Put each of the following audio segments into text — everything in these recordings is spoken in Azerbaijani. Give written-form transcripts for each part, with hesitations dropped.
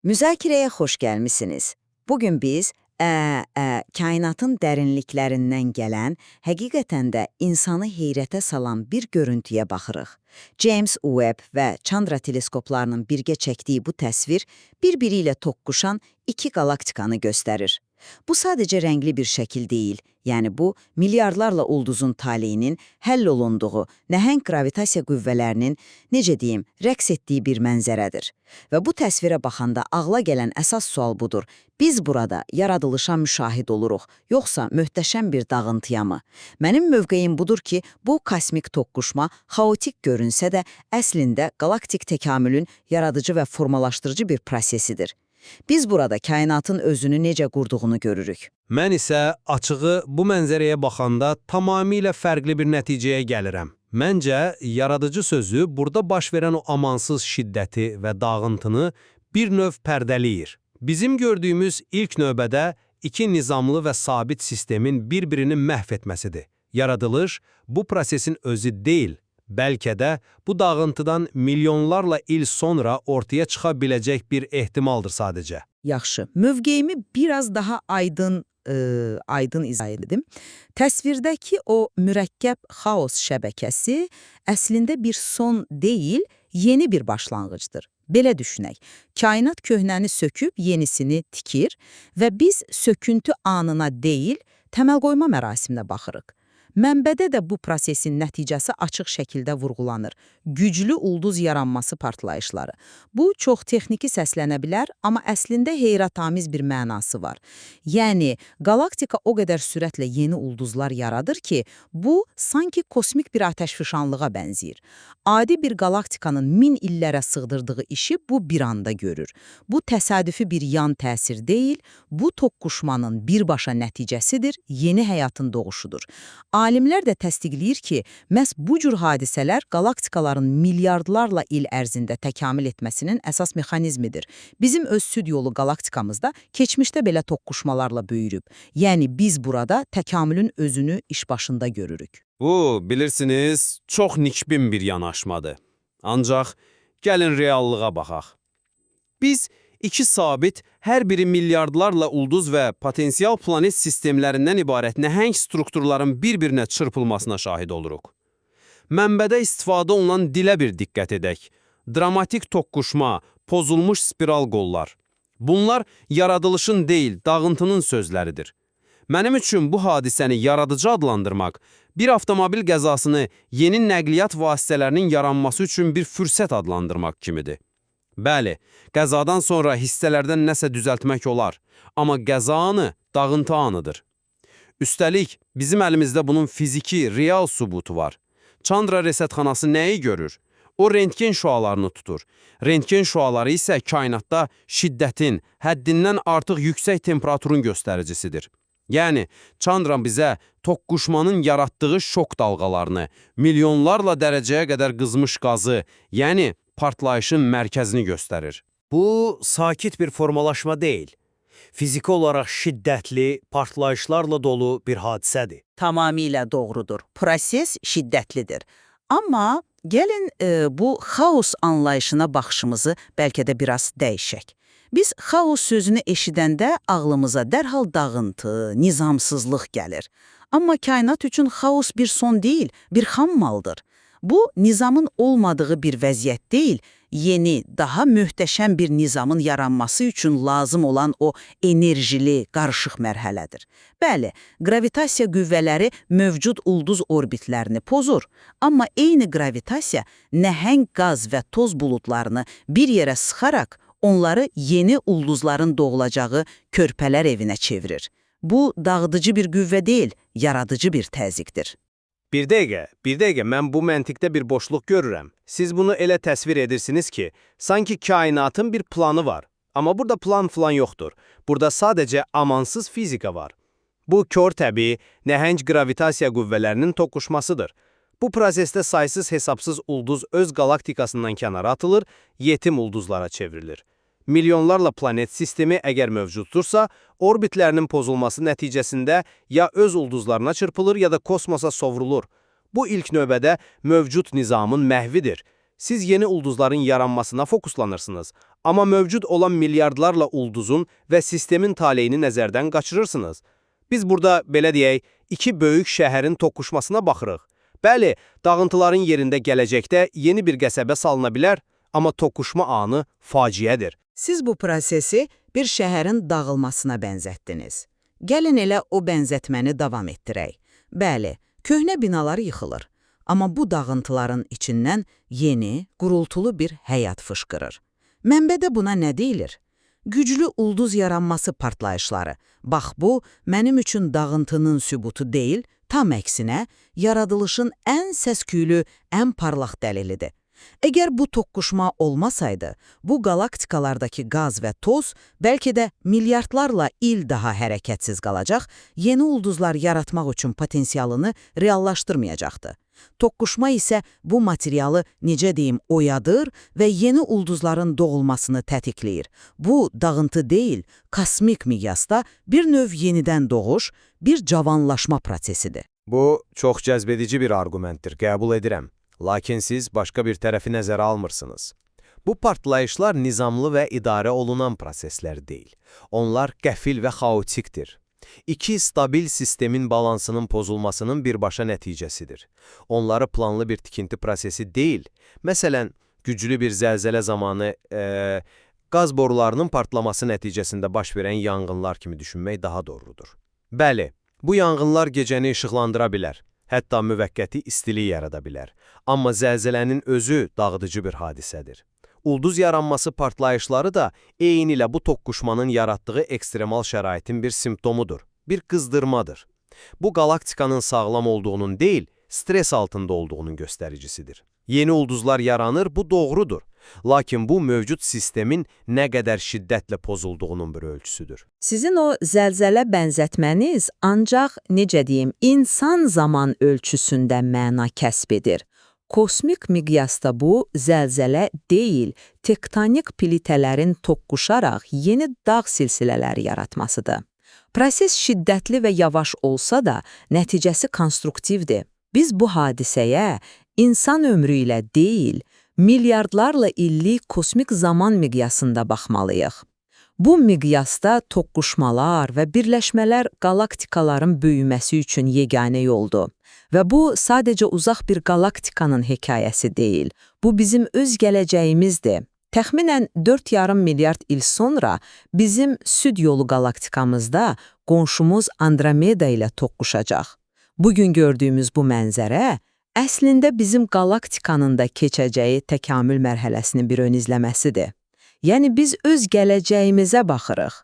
Müzakirəyə xoş gəlmisiniz. Bugün biz kainatın dərinliklərindən gələn, həqiqətən də insanı heyrətə salan bir görüntüyə baxırıq. James Webb və Chandra teleskoplarının birgə çəkdiyi bu təsvir bir-biri ilə toqquşan iki qalaktikanı göstərir. Bu sadəcə rəngli bir şəkil deyil, yəni bu milyardlarla ulduzun taleyinin həll olunduğu, nəhəng gravitasiya qüvvələrinin, necə deyim, rəqs etdiyi bir mənzərədir. Və bu təsvirə baxanda ağla gələn əsas sual budur. Biz burada yaradılışa müşahid oluruq, yoxsa möhtəşəm bir dağıntıya mı? Mənim mövqeyim budur ki, bu kosmik toqquşma xaotik görünsə də əslində qalaktik təkamülün yaradıcı və formalaşdırıcı bir prosesidir. Biz burada kainatın özünü necə qurduğunu görürük. Mən isə açığı bu mənzərəyə baxanda tamamilə fərqli bir nəticəyə gəlirəm. Məncə, yaradıcı sözü burada baş verən o amansız şiddəti və dağıntını bir növ pərdəliyir. Bizim gördüyümüz ilk növbədə iki nizamlı və sabit sistemin bir-birini məhv etməsidir. Yaradılış bu prosesin özü deyil, bəlkə də bu dağıntıdan milyonlarla il sonra ortaya çıxa biləcək bir ehtimaldır sadəcə. Yaxşı, mövqeyimi biraz daha aydın izah edim. Təsvirdəki o mürəkkəb xaos şəbəkəsi əslində bir son deyil, yeni bir başlanğıcdır. Belə düşünək, kainat köhnəni söküb yenisini tikir və biz söküntü anına deyil, təməl qoyma mərasiminə baxırıq. Mənbədə də bu prosesin nəticəsi açıq şəkildə vurğulanır. Güclü ulduz yaranması partlayışları. Bu, çox texniki səslənə bilər, amma əslində heyrətamiz bir mənası var. Yəni, galaktika o qədər sürətlə yeni ulduzlar yaradır ki, bu, sanki kosmik bir atəşfişanlığa bənzəyir. Adi bir galaktikanın 1000 illərə sığdırdığı işi bu bir anda görür. Bu, təsadüfi bir yan təsir deyil, bu toqquşmanın birbaşa nəticəsidir, yeni həyatın doğuşudur. Alimlər də təsdiqləyir ki, məhz bu cür hadisələr galaktikaların milyardlarla il ərzində təkamül etməsinin əsas mexanizmidir. Bizim öz süd yolu galaktikamızda keçmişdə belə toqquşmalarla böyürüb. Yəni biz burada təkamülün özünü iş başında görürük. Bu, bilirsiniz, çox nikbin bir yanaşmadır. Ancaq gəlin reallığa baxaq. Biz iki sabit, hər biri milyardlarla ulduz və potensial planet sistemlərindən ibarət nəhəng strukturların bir-birinə çırpılmasına şahid oluruq. Mənbədə istifadə olunan dilə bir diqqət edək. Dramatik toqquşma, pozulmuş spiral qollar. Bunlar yaradılışın deyil, dağıntının sözləridir. Mənim üçün bu hadisəni yaradıcı adlandırmaq, bir avtomobil qəzasını yeni nəqliyyat vasitələrinin yaranması üçün bir fürsət adlandırmaq kimidir. Bəli, qəzadan sonra hissələrdən nəsə düzəltmək olar, amma qəza anı dağıntı anıdır. Üstəlik, bizim əlimizdə bunun fiziki, real sübutu var. Chandra rəsədxanası nəyi görür? O rentgen şüalarını tutur. Rentgen şüaları isə kainatda şiddətin, həddindən artıq yüksək temperaturun göstəricisidir. Yəni, Chandra bizə toqquşmanın yaratdığı şok dalğalarını, milyonlarla dərəcəyə qədər qızmış qazı, yəni partlayışın mərkəzini göstərir. Bu, sakit bir formalaşma deyil. Fiziki olaraq şiddətli, partlayışlarla dolu bir hadisədir. Tamamilə doğrudur. Proses şiddətlidir. Amma gəlin bu xaos anlayışına baxışımızı bəlkə də biraz dəyişək. Biz xaos sözünü eşidəndə ağlımıza dərhal dağıntı, nizamsızlıq gəlir. Amma kainat üçün xaos bir son deyil, bir xam maldır. Bu, nizamın olmadığı bir vəziyyət deyil, yeni, daha möhtəşəm bir nizamın yaranması üçün lazım olan o enerjili, qarışıq mərhələdir. Bəli, gravitasiya qüvvələri mövcud ulduz orbitlərini pozur, amma eyni gravitasiya nəhəng qaz və toz buludlarını bir yerə sıxaraq onları yeni ulduzların doğulacağı körpələr evinə çevirir. Bu, dağıdıcı bir qüvvə deyil, yaradıcı bir təzyiqdir. Bir dəqiqə, mən bu məntiqdə bir boşluq görürəm. Siz bunu elə təsvir edirsiniz ki, sanki kainatın bir planı var. Amma burada plan falan yoxdur. Burada sadəcə amansız fizika var. Bu, kör təbii, nəhəng gravitasiya qüvvələrinin toqquşmasıdır. Bu prosesdə saysız hesabsız ulduz öz galaktikasından kənara atılır, yetim ulduzlara çevrilir. Milyonlarla planet sistemi əgər mövcuddursa, orbitlərinin pozulması nəticəsində ya öz ulduzlarına çırpılır ya da kosmosa sovrulur. Bu ilk növbədə mövcud nizamın məhvidir. Siz yeni ulduzların yaranmasına fokuslanırsınız. Amma mövcud olan milyardlarla ulduzun və sistemin taleyini nəzərdən qaçırırsınız. Biz burada, belə deyək, iki böyük şəhərin toqquşmasına baxırıq. Bəli, dağıntıların yerində gələcəkdə yeni bir qəsəbə salına bilər, amma toqquşma anı faciədir. Siz bu prosesi bir şəhərin dağılmasına bənzətdiniz. Gəlin elə o bənzətməni davam etdirək. Bəli, köhnə binalar yıxılır. Amma bu dağıntıların içindən yeni, gurultulu bir həyat fışqırır. Mənbədə buna nə deyilir? Güclü ulduz yaranması partlayışları. Bax bu, mənim üçün dağıntının sübutu deyil, tam əksinə, yaradılışın ən səs-küylü, ən parlaq dəlilidir. Əgər bu toqquşma olmasaydı, bu galaktikalardakı qaz və toz bəlkə də milyardlarla il daha hərəkətsiz qalacaq, yeni ulduzlar yaratmaq üçün potensialını reallaşdırmayacaqdı. Toqquşma isə bu materialı, necə deyim, oyadır və yeni ulduzların doğulmasını tətikləyir. Bu, dağıntı deyil, kosmik miqyasda bir növ yenidən doğuş, bir cavanlaşma prosesidir. Bu, çox cəzbedici bir arqumentdir, qəbul edirəm. Lakin siz başqa bir tərəfi nəzərə almırsınız. Bu partlayışlar nizamlı və idarə olunan proseslər deyil. Onlar qəfil və xaotikdir. İki stabil sistemin balansının pozulmasının birbaşa nəticəsidir. Onları planlı bir tikinti prosesi deyil. Məsələn, güclü bir zəlzələ zamanı qaz borularının partlaması nəticəsində baş verən yanğınlar kimi düşünmək daha doğrudur. Bəli, bu yanğınlar gecəni işıqlandıra bilər. Hətta müvəqqəti istilik yarada bilər. Amma zəlzələnin özü dağıdıcı bir hadisədir. Ulduz yaranması partlayışları da eyni ilə bu toqquşmanın yaratdığı ekstremal şəraitin bir simptomudur, bir qızdırmadır. Bu galaktikanın sağlam olduğunun deyil, stres altında olduğunun göstəricisidir. Yeni ulduzlar yaranır, bu doğrudur. Lakin bu mövcud sistemin nə qədər şiddətlə pozulduğunun bir ölçüsüdür. Sizin o zəlzələ bənzətməniz ancaq, necə deyim, insan zaman ölçüsündə məna kəsb edir. Kosmik miqyasda bu zəlzələ deyil, tektonik plitələrin toqquşaraq yeni dağ silsilələri yaratmasıdır. Proses şiddətli və yavaş olsa da, nəticəsi konstruktivdir. Biz bu hadisəyə insan ömrü ilə deyil, milyardlarla illik kosmik zaman miqyasında baxmalıyıq. Bu miqyasda toqquşmalar və birləşmələr galaktikaların böyüməsi üçün yeganə yoldur. Və bu, sadəcə uzaq bir galaktikanın hekayəsi deyil. Bu, bizim öz gələcəyimizdir. Təxminən 4,5 milyard il sonra bizim Süd yolu galaktikamızda qonşumuz Andromeda ilə toqquşacaq. Bugün gördüyümüz bu mənzərə, əslində bizim galaktikanın da keçəcəyi təkamül mərhələsinin bir ön izləməsidir. Yəni biz öz gələcəyimizə baxırıq.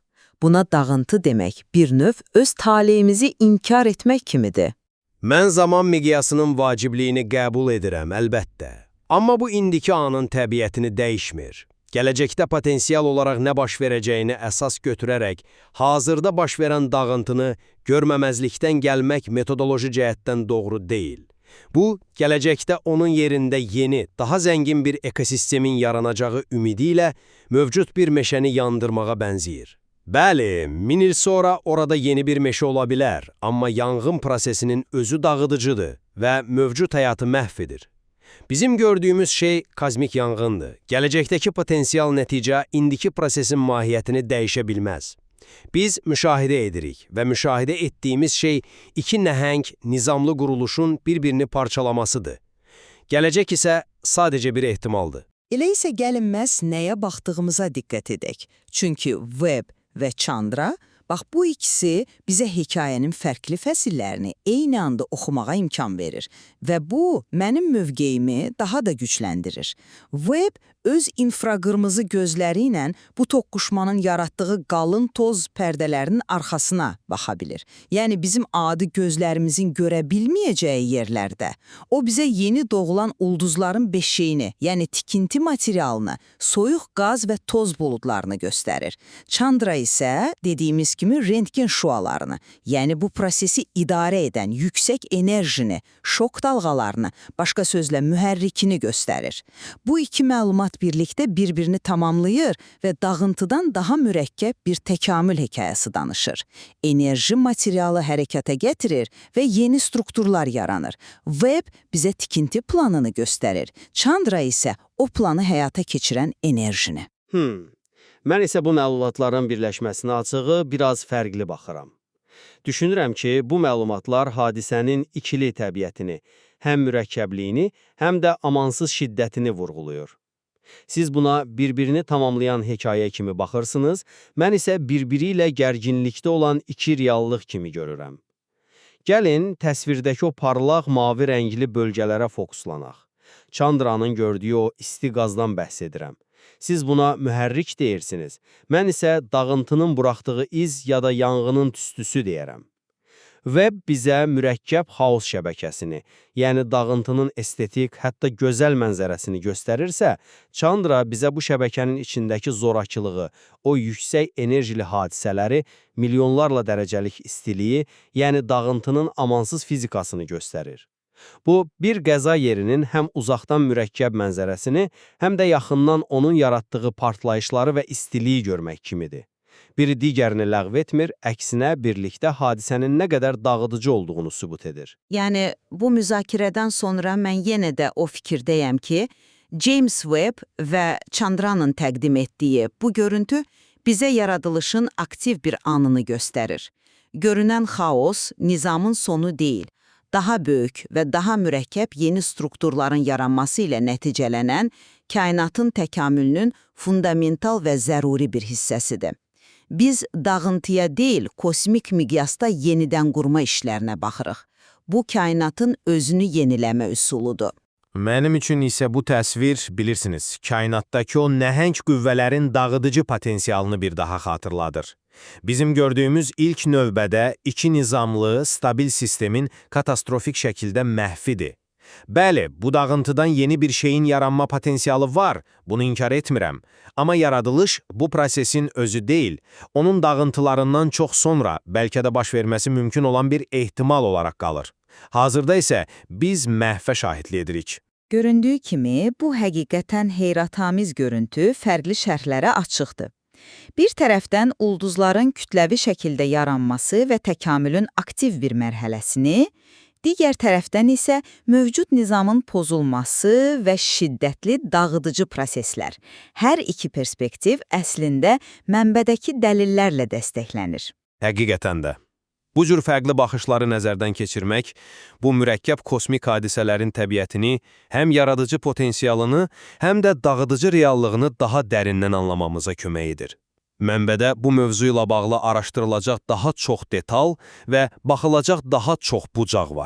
Buna dağıntı demək bir növ öz taleyimizi inkar etmək kimidir. Mən zaman miqyasının vacibliyini qəbul edirəm, əlbəttə. Amma bu indiki anın təbiətini dəyişmir. Gələcəkdə potensial olaraq nə baş verəcəyini əsas götürərək, hazırda baş verən dağıntını görməməzlikdən gəlmək metodoloji cəhətdən doğru deyil. Bu, gələcəkdə onun yerində yeni, daha zəngin bir ekosistemin yaranacağı ümidi ilə mövcud bir meşəni yandırmağa bənzəyir. Bəli, 1000 il sonra orada yeni bir meşə ola bilər, amma yanğın prosesinin özü dağıdıcıdır və mövcud həyatı məhv edir. Bizim gördüyümüz şey kozmik yanğındır. Gələcəkdəki potensial nəticə indiki prosesin mahiyyətini dəyişə bilməz. Biz müşahidə edirik və müşahidə etdiyimiz şey iki nəhəng, nizamlı quruluşun bir-birini parçalamasıdır. Gələcək isə sadəcə bir ehtimaldır. Elə isə gəlin məhz nəyə baxdığımıza diqqət edək. Çünki Webb və Chandra, bax bu ikisi bizə hekayənin fərqli fəsillərini eyni anda oxumağa imkan verir və bu mənim mövqeyimi daha da gücləndirir. Webb öz infraqırmızı gözləri ilə bu toqquşmanın yaratdığı qalın toz pərdələrinin arxasına baxa bilir. Yəni bizim adi gözlərimizin görə bilməyəcəyi yerlərdə o bizə yeni doğulan ulduzların beşiyini, yəni tikinti materialını, soyuq qaz və toz buludlarını göstərir. Chandra isə dediyimiz kimi rentgen şüalarını, yəni bu prosesi idarə edən yüksək enerjini, şok dalğalarını, başqa sözlə mühərrikini göstərir. Bu iki məlumat birlikdə bir-birini tamamlayır və dağıntıdan daha mürəkkəb bir təkamül hekayəsi danışır. Enerji materialı hərəkətə gətirir və yeni strukturlar yaranır. Webb bizə tikinti planını göstərir. Chandra isə o planı həyata keçirən enerjini. Mən isə bu məlumatların birləşməsinə açığı biraz fərqli baxıram. Düşünürəm ki, bu məlumatlar hadisənin ikili təbiətini, həm mürəkkəbliyini, həm də amansız şiddətini vurğuluyur. Siz buna bir-birini tamamlayan hekayə kimi baxırsınız, mən isə bir-biri ilə gərginlikdə olan iki reallıq kimi görürəm. Gəlin, təsvirdəki o parlaq mavi rəngli bölgələrə fokuslanaq. Chandranın gördüyü o isti qazdan bəhs edirəm. Siz buna mühərrik deyirsiniz, mən isə dağıntının buraxdığı iz ya da yanğının tüstüsü deyərəm. Webb bizə mürəkkəb xaos şəbəkəsini, yəni dağıntının estetik, hətta gözəl mənzərəsini göstərirsə, Chandra bizə bu şəbəkənin içindəki zorakılığı, o yüksək enerjili hadisələri, milyonlarla dərəcəlik istiliyi, yəni dağıntının amansız fizikasını göstərir. Bu, bir qəza yerinin həm uzaqdan mürəkkəb mənzərəsini, həm də yaxından onun yaratdığı partlayışları və istiliyi görmək kimidir. Biri digərini ləğv etmir, əksinə birlikdə hadisənin nə qədər dağıdıcı olduğunu sübut edir. Yəni, bu müzakirədən sonra mən yenə də o fikirdəyəm ki, James Webb və Chandranın təqdim etdiyi bu görüntü bizə yaradılışın aktiv bir anını göstərir. Görünən xaos nizamın sonu deyil, daha böyük və daha mürəkkəb yeni strukturların yaranması ilə nəticələnən kainatın təkamülünün fundamental və zəruri bir hissəsidir. Biz dağıntıya deyil, kosmik miqyasda yenidən qurma işlərinə baxırıq. Bu, kainatın özünü yeniləmə üsuludur. Mənim üçün isə bu təsvir, bilirsiniz, kainatdakı o nəhəng qüvvələrin dağıdıcı potensialını bir daha xatırladır. Bizim gördüyümüz ilk növbədə iki nizamlı, stabil sistemin katastrofik şəkildə məhvidir. Bəli, bu dağıntıdan yeni bir şeyin yaranma potensialı var, bunu inkar etmirəm. Amma yaradılış bu prosesin özü deyil, onun dağıntılarından çox sonra bəlkə də baş verməsi mümkün olan bir ehtimal olaraq qalır. Hazırda isə biz məhvə şahidlik edirik. Göründüyü kimi, bu həqiqətən heyrətamiz görüntü fərqli şərhlərə açıqdır. Bir tərəfdən ulduzların kütləvi şəkildə yaranması və təkamülün aktiv bir mərhələsini, digər tərəfdən isə mövcud nizamın pozulması və şiddətli dağıdıcı proseslər. Hər iki perspektiv əslində mənbədəki dəlillərlə dəstəklənir. Həqiqətən də. Bu cür fərqli baxışları nəzərdən keçirmək, bu mürəkkəb kosmik hadisələrin təbiətini, həm yaradıcı potensialını, həm də dağıdıcı reallığını daha dərindən anlamamıza kömək edir. Mənbədə bu mövzu ilə bağlı araşdırılacaq daha çox detal və baxılacaq daha çox bucaq var.